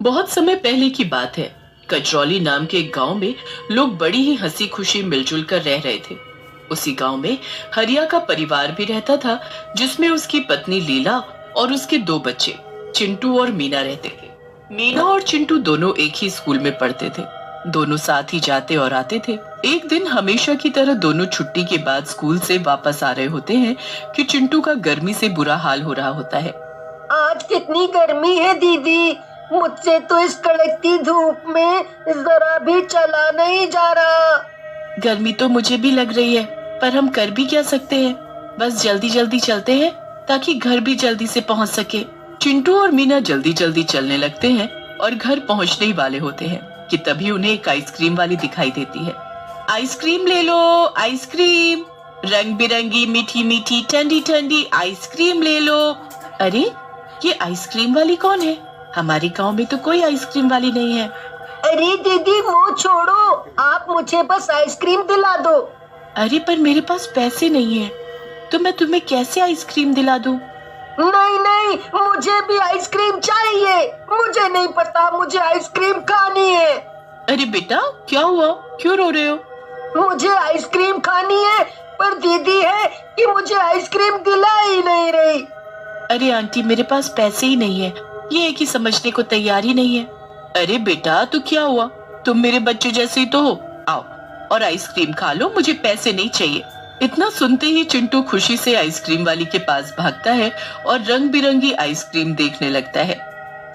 बहुत समय पहले की बात है। कचरौली नाम के एक गांव में लोग बड़ी ही हंसी खुशी मिलजुल कर रह रहे थे। उसी गांव में हरिया का परिवार भी रहता था, जिसमें उसकी पत्नी लीला और उसके दो बच्चे चिंटू और मीना रहते थे। मीना और चिंटू दोनों एक ही स्कूल में पढ़ते थे। दोनों साथ ही जाते और आते थे। एक दिन हमेशा की तरह दोनों छुट्टी के बाद स्कूल से वापस आ रहे होते हैं कि चिंटू का गर्मी से बुरा हाल हो रहा होता है। आज कितनी गर्मी है दीदी, मुझसे तो इस कड़कती धूप में जरा भी चला नहीं जा रहा। गर्मी तो मुझे भी लग रही है, पर हम कर भी क्या सकते हैं। बस जल्दी जल्दी चलते हैं ताकि घर भी जल्दी से पहुंच सके। चिंटू और मीना जल्दी जल्दी चलने लगते हैं और घर पहुंचने ही वाले होते हैं कि तभी उन्हें एक आइसक्रीम वाली दिखाई देती है। आइसक्रीम ले लो, आइसक्रीम, रंग बिरंगी मीठी मीठी ठंडी ठंडी आइसक्रीम ले लो। अरे ये आइसक्रीम वाली कौन है? हमारे गांव में तो कोई आइसक्रीम वाली नहीं है। अरे दीदी वो छोड़ो, आप मुझे बस आइसक्रीम दिला दो। अरे पर मेरे पास पैसे नहीं है, तो मैं तुम्हें कैसे आइसक्रीम दिला दूं? नहीं नहीं, मुझे भी आइसक्रीम चाहिए। मुझे नहीं पता, मुझे आइसक्रीम खानी है। अरे बेटा क्या हुआ, क्यों रो रहे हो? मुझे आइसक्रीम खानी है, पर दीदी है कि मुझे आइसक्रीम दिला ही नहीं रही। अरे आंटी मेरे पास पैसे ही नहीं है, ये है कि समझने को तैयार ही नहीं है। अरे बेटा तो क्या हुआ, तुम मेरे बच्चे जैसे ही तो हो। आओ और आइसक्रीम खा लो, मुझे पैसे नहीं चाहिए। इतना सुनते ही चिंटू खुशी से आइसक्रीम वाली के पास भागता है और रंग बिरंगी आइसक्रीम देखने लगता है।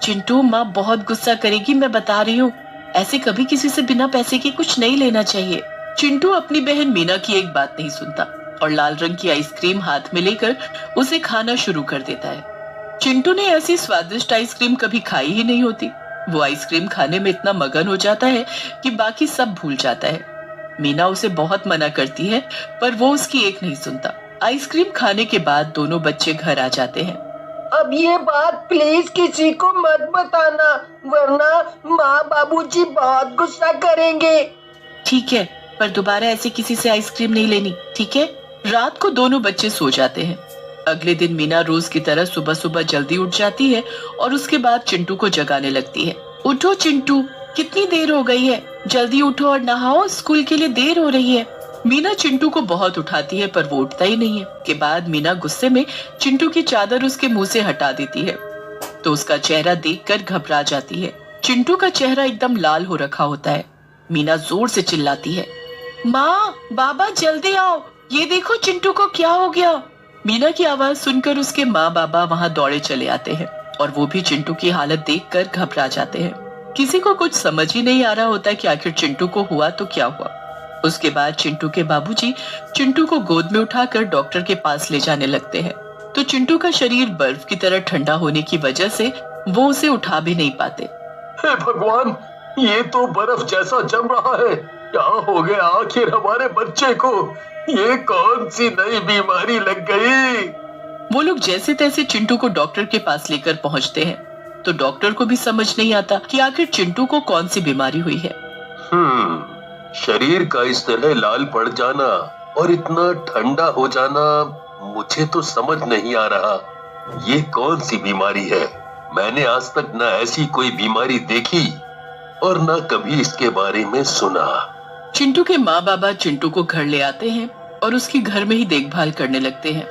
चिंटू माँ बहुत गुस्सा करेगी, मैं बता रही हूँ। ऐसे कभी किसी से बिना पैसे के कुछ नहीं लेना चाहिए। चिंटू अपनी बहन मीना की एक बात नहीं सुनता और लाल रंग की आइसक्रीम हाथ में लेकर उसे खाना शुरू कर देता है। चिंटू ने ऐसी स्वादिष्ट आइसक्रीम कभी खाई ही नहीं होती। वो आइसक्रीम खाने में इतना मगन हो जाता है कि बाकी सब भूल जाता है। मीना उसे बहुत मना करती है, पर वो उसकी एक नहीं सुनता। आइसक्रीम खाने के बाद दोनों बच्चे घर आ जाते हैं। अब ये बात प्लीज किसी को मत बताना, वरना माँ बाबूजी बहुत गुस्सा करेंगे। ठीक है, पर दोबारा ऐसे किसी से आइसक्रीम नहीं लेनी, ठीक है? रात को दोनों बच्चे सो जाते हैं। अगले दिन मीना रोज की तरह सुबह सुबह जल्दी उठ जाती है और उसके बाद चिंटू को जगाने लगती है। उठो चिंटू, कितनी देर हो गई है, जल्दी उठो और नहाओ, स्कूल के लिए देर हो रही है। मीना चिंटू को बहुत उठाती है पर वो उठता ही नहीं है। के बाद मीना गुस्से में चिंटू की चादर उसके मुंह से हटा देती है, तो उसका चेहरा देखकर घबरा जाती है। चिंटू का चेहरा एकदम लाल हो रखा होता है। मीना जोर से चिल्लाती है, माँ बाबा जल्दी आओ, ये देखो चिंटू को क्या हो गया। मीना की आवाज सुनकर उसके माँ बाबा वहाँ दौड़े चले आते हैं और वो भी चिंटू की हालत देखकर घबरा जाते हैं। किसी को कुछ समझ ही नहीं आ रहा होता कि आखिर चिंटू को हुआ तो क्या हुआ। उसके बाद चिंटू के बाबूजी चिंटू को गोद में उठाकर डॉक्टर के पास ले जाने लगते हैं, तो चिंटू का शरीर बर्फ की तरह ठंडा होने की वजह से वो उसे उठा भी नहीं पाते। हे भगवान, ये तो बर्फ जैसा जम रहा है। क्या हो गया आखिर हमारे बच्चे को? ये कौन सी नई बीमारी लग गई? वो लोग जैसे तैसे चिंटू को डॉक्टर के पास लेकर पहुंचते हैं, तो डॉक्टर को भी समझ नहीं आता कि आखिर चिंटू को कौन सी बीमारी हुई है। शरीर का इस तरह लाल पड़ जाना और इतना ठंडा हो जाना मुझे तो समझ नहीं आ रहा। ये कौन सी बीमारी है? मैंने आज तक न ऐसी कोई बीमारी देखी और न कभी इसके बारे में सुना। चिंटू के माँ बाबा चिंटू को घर ले आते हैं और उसकी घर में ही देखभाल करने लगते हैं।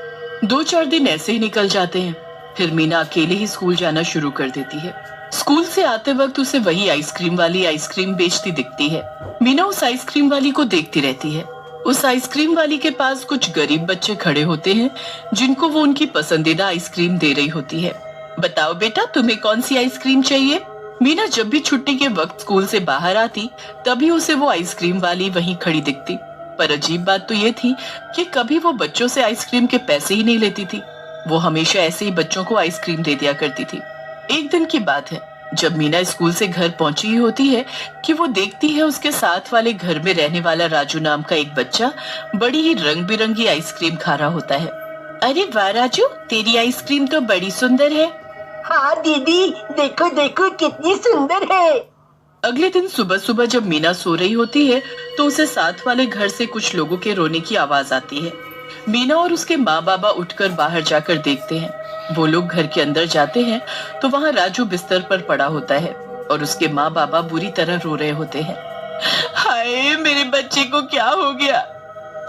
2-4 दिन ऐसे ही निकल जाते हैं। फिर मीना अकेले ही स्कूल जाना शुरू कर देती है। स्कूल से आते वक्त उसे वही आइसक्रीम वाली आइसक्रीम बेचती दिखती है। मीना उस आइसक्रीम वाली को देखती रहती है। उस आइसक्रीम वाली के पास कुछ गरीब बच्चे खड़े होते हैं, जिनको वो उनकी पसंदीदा आइसक्रीम दे रही होती है। बताओ बेटा, तुम्हें कौन सी आइसक्रीम चाहिए? मीना जब भी छुट्टी के वक्त स्कूल से बाहर आती, तभी उसे वो आइसक्रीम वाली वहीं खड़ी दिखती। पर अजीब बात तो ये थी कि कभी वो बच्चों से आइसक्रीम के पैसे ही नहीं लेती थी। वो हमेशा ऐसे ही बच्चों को आइसक्रीम दे दिया करती थी। एक दिन की बात है, जब मीना स्कूल से घर पहुंची होती है कि वो देखती है उसके साथ वाले घर में रहने वाला राजू नाम का एक बच्चा बड़ी ही रंग बिरंगी आइसक्रीम खा रहा होता है। अरे वाह राजू, तेरी आइसक्रीम तो बड़ी सुंदर है। हाँ दीदी, देखो देखो कितनी सुंदर है। अगले दिन सुबह सुबह जब मीना सो रही होती है, तो उसे साथ वाले घर से कुछ लोगों के रोने की आवाज आती है। मीना और उसके माँ बाबा उठकर बाहर जाकर देखते हैं। वो लोग घर के अंदर जाते हैं तो वहाँ राजू बिस्तर पर पड़ा होता है। और उसके माँ बाबा बुरी तरह रो रहे होते हैं। हाय, मेरे बच्चे को क्या हो गया?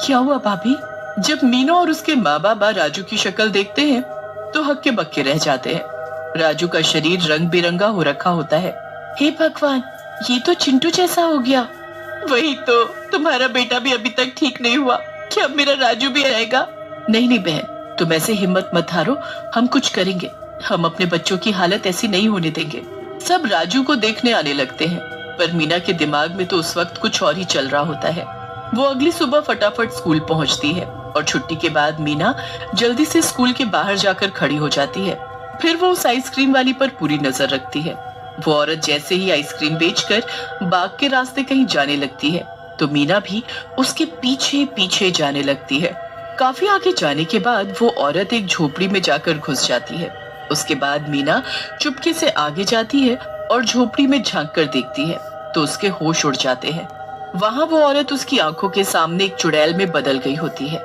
क्या हुआ भाभी? जब मीना और उसके माँ बाबा राजू की शक्ल देखते हैं तो हक्के बक्के रह जाते हैं। राजू का शरीर रंग बिरंगा हो रखा होता है। हे भगवान, ये तो चिंटू जैसा हो गया। वही तो, तुम्हारा बेटा भी अभी तक ठीक नहीं हुआ, क्या अब मेरा राजू भी आएगा? नहीं नहीं बहन, तुम ऐसे हिम्मत मत हारो, हम कुछ करेंगे। हम अपने बच्चों की हालत ऐसी नहीं होने देंगे। सब राजू को देखने आने लगते हैं, पर मीना के दिमाग में तो उस वक्त कुछ और ही चल रहा होता है। वो अगली सुबह फटाफट स्कूल पहुंचती है और छुट्टी के बाद मीना जल्दी से स्कूल के बाहर जाकर खड़ी हो जाती है। फिर वो उस आइसक्रीम वाली पर पूरी नजर रखती है। वो औरत जैसे ही आइसक्रीम बेचकर बाग के रास्ते कहीं जाने लगती है तो मीना भी उसके पीछे पीछे जाने लगती है। काफी आगे जाने के बाद वो औरत एक झोपड़ी में जाकर घुस जाती है। उसके बाद मीना चुपके से आगे जाती है और झोपड़ी में झांक कर देखती है तो उसके होश उड़ जाते हैं। वहां वो औरत उसकी आंखों के सामने एक चुड़ैल में बदल गई होती है।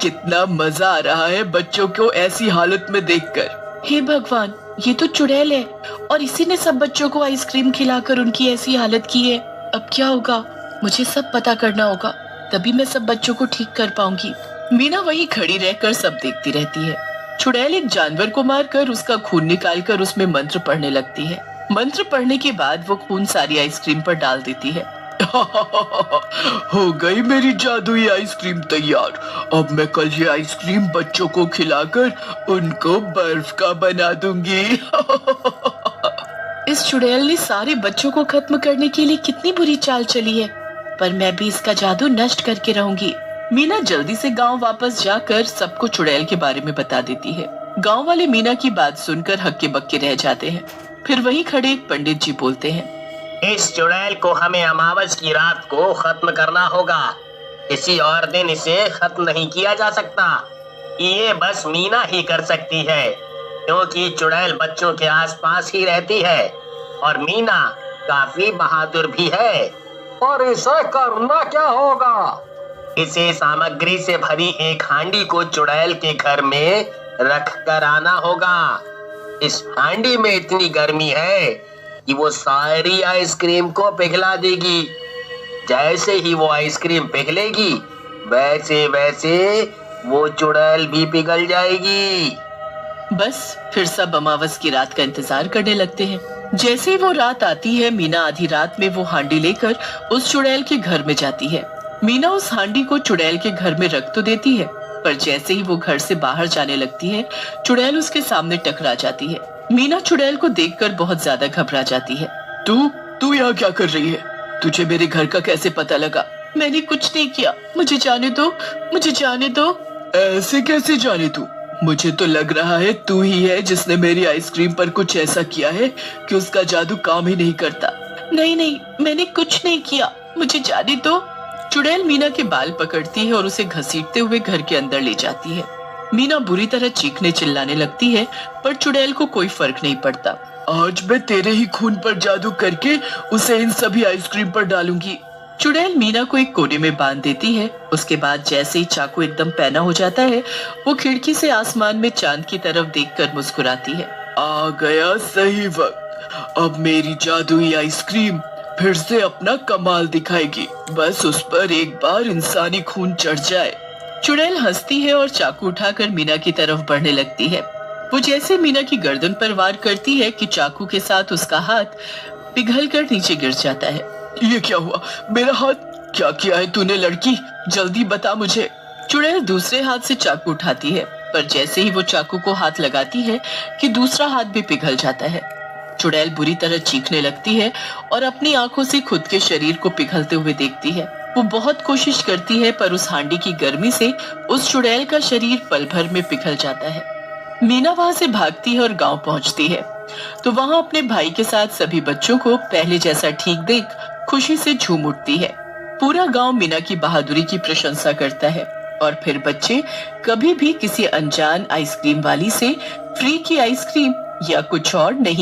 कितना मजा आ रहा है बच्चों को ऐसी हालत में देखकर। हे भगवान, ये तो चुड़ैल है और इसी ने सब बच्चों को आइसक्रीम खिलाकर उनकी ऐसी हालत की है। अब क्या होगा? मुझे सब पता करना होगा, तभी मैं सब बच्चों को ठीक कर पाऊंगी। मीना वहीं खड़ी रहकर सब देखती रहती है। चुड़ैल एक जानवर को मारकर उसका खून निकालकर उसमें मंत्र पढ़ने लगती है। मंत्र पढ़ने के बाद वो खून सारी आइसक्रीम पर डाल देती है। हो गई मेरी जादुई आइसक्रीम तैयार। अब मैं कल ये आइसक्रीम बच्चों को खिलाकर उनको बर्फ का बना दूंगी। इस चुड़ैल ने सारे बच्चों को खत्म करने के लिए कितनी बुरी चाल चली है, पर मैं भी इसका जादू नष्ट करके रहूंगी। मीना जल्दी से गांव वापस जाकर सबको चुड़ैल के बारे में बता देती है। गांव वाले मीना की बात सुनकर हक्के बक्के रह जाते हैं। फिर वहीं खड़े एक पंडित जी बोलते हैं, इस चुड़ैल को हमें अमावस की रात को खत्म करना होगा। किसी और दिन इसे खत्म नहीं किया जा सकता। ये बस मीना ही कर सकती है, क्योंकि चुड़ैल बच्चों के आसपास ही रहती है और मीना काफी बहादुर भी है। और इसे करना क्या होगा? इसे सामग्री से भरी एक हांडी को चुड़ैल के घर में रख कर आना होगा। इस हांडी में इतनी गर्मी है कि वो सारी आइसक्रीम को पिघला देगी। जैसे ही वो आइसक्रीम पिघलेगी, वैसे वैसे वो चुड़ैल भी पिघल जाएगी। बस फिर सब अमावस की रात का इंतजार करने लगते हैं। जैसे ही वो रात आती है, मीना आधी रात में वो हांडी लेकर उस चुड़ैल के घर में जाती है। मीना उस हांडी को चुड़ैल के घर में रख तो देती है, पर जैसे ही वो घर से बाहर जाने लगती है, चुड़ैल उसके सामने टकरा जाती है। मीना चुड़ैल को देखकर बहुत ज्यादा घबरा जाती है। तू यहाँ क्या कर रही है? तुझे मेरे घर का कैसे पता लगा? मैंने कुछ नहीं किया, मुझे जाने दो, मुझे जाने दो। ऐसे कैसे जाने तू? मुझे तो लग रहा है तू ही है जिसने मेरी आइसक्रीम पर कुछ ऐसा किया है कि उसका जादू काम ही नहीं करता। नहीं नहीं, मैंने कुछ नहीं किया, मुझे जाने दो। चुड़ैल मीना के बाल पकड़ती है और उसे घसीटते हुए घर के अंदर ले जाती है। मीना बुरी तरह चीखने चिल्लाने लगती है, पर चुड़ैल को कोई फर्क नहीं पड़ता। आज मैं तेरे ही खून पर जादू करके उसे इन सभी आइसक्रीम पर डालूंगी। चुड़ैल मीना को एक कोने में बांध देती है। उसके बाद जैसे ही चाकू एकदम पैना हो जाता है, वो खिड़की से आसमान में चांद की तरफ देखकर मुस्कुराती है। आ गया सही वक्त। अब मेरी जादुई आइसक्रीम फिर से अपना कमाल दिखाएगी। बस उस पर एक बार इंसानी खून चढ़ जाए। चुड़ैल हंसती है और चाकू उठाकर मीना की तरफ बढ़ने लगती है। वो जैसे मीना की गर्दन पर वार करती है कि चाकू के साथ उसका हाथ पिघलकर नीचे गिर जाता है। ये क्या हुआ? मेरा हाथ क्या किया है तूने लड़की? जल्दी बता मुझे। चुड़ैल दूसरे हाथ से चाकू उठाती है, पर जैसे ही वो चाकू को हाथ लगाती है कि दूसरा हाथ भी पिघल जाता है। चुड़ैल बुरी तरह चीखने लगती है और अपनी आंखों से खुद के शरीर को पिघलते हुए देखती है। वो बहुत कोशिश करती है, पर उस हांडी की गर्मी से उस चुड़ैल का शरीर पल भर में पिघल जाता है। मीना वहां से भागती है और गांव पहुंचती है, तो वहां अपने भाई के साथ सभी बच्चों को पहले जैसा ठीक देख खुशी से झूम उठती है। पूरा गांव मीना की बहादुरी की प्रशंसा करता है और फिर बच्चे कभी भी किसी अनजान आइसक्रीम वाली से फ्री की आइसक्रीम या कुछ और नहीं